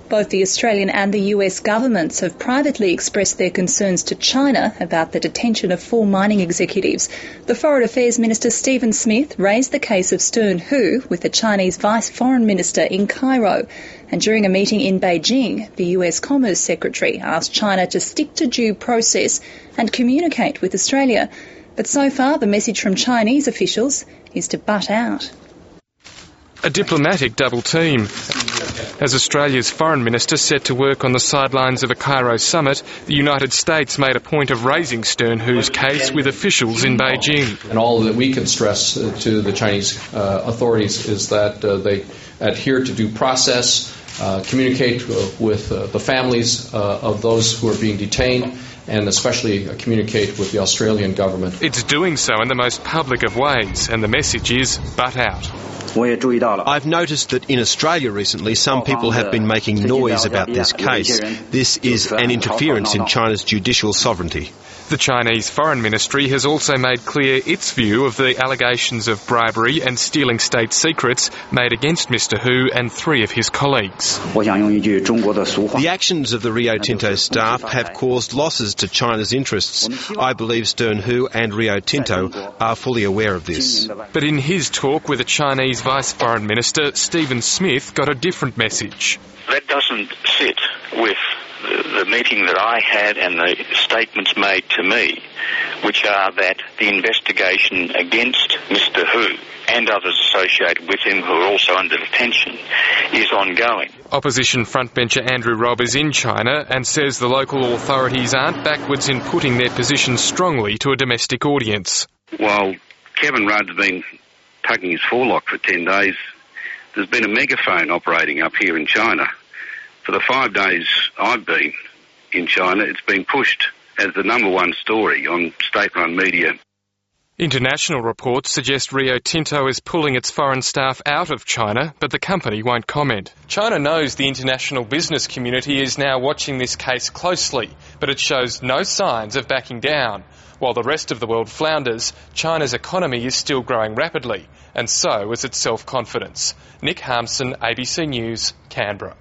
Both the Australian and the US governments have privately expressed their concerns to China about the detention of 4 mining executives. The Foreign Affairs Minister Stephen Smith raised the case of Stern Hu with the Chinese Vice Foreign Minister in Cairo. And during a meeting in Beijing, the US Commerce Secretary asked China to stick to due process and communicate with Australia. But so far, the message from Chinese officials is to butt out. A diplomatic double team. As Australia's Foreign Minister set to work on the sidelines of a Cairo summit, the United States made a point of raising Stern Hu's case with officials in Beijing. And all that we can stress to the Chinese authorities is that they adhere to due process, communicate with the families of those who are being detained, and especially communicate with the Australian government. It's doing so in the most public of ways, and the message is butt out. I've noticed that in Australia recently some people have been making noise about this case. This is an interference in China's judicial sovereignty. The Chinese Foreign Ministry has also made clear its view of the allegations of bribery and stealing state secrets made against Mr. Hu and 3 of his colleagues. The actions of the Rio Tinto staff have caused losses to China's interests. I believe Stern Hu and Rio Tinto are fully aware of this. But in his talk with the Chinese Vice Foreign Minister, Stephen Smith got a different message. That doesn't sit with the meeting that I had and the statements made to me, which are that the investigation against Mr. Hu and others associated with him who are also under detention is ongoing. Opposition frontbencher Andrew Robb is in China and says the local authorities aren't backwards in putting their position strongly to a domestic audience. While Kevin Rudd's been tucking his forelock for 10 days, there's been a megaphone operating up here in China. For the 5 days I've been in China, it's been pushed as the #1 story on state-run media. International reports suggest Rio Tinto is pulling its foreign staff out of China, but the company won't comment. China knows the international business community is now watching this case closely, but it shows no signs of backing down. While the rest of the world flounders, China's economy is still growing rapidly, and so is its self-confidence. Nick Harmson, ABC News, Canberra.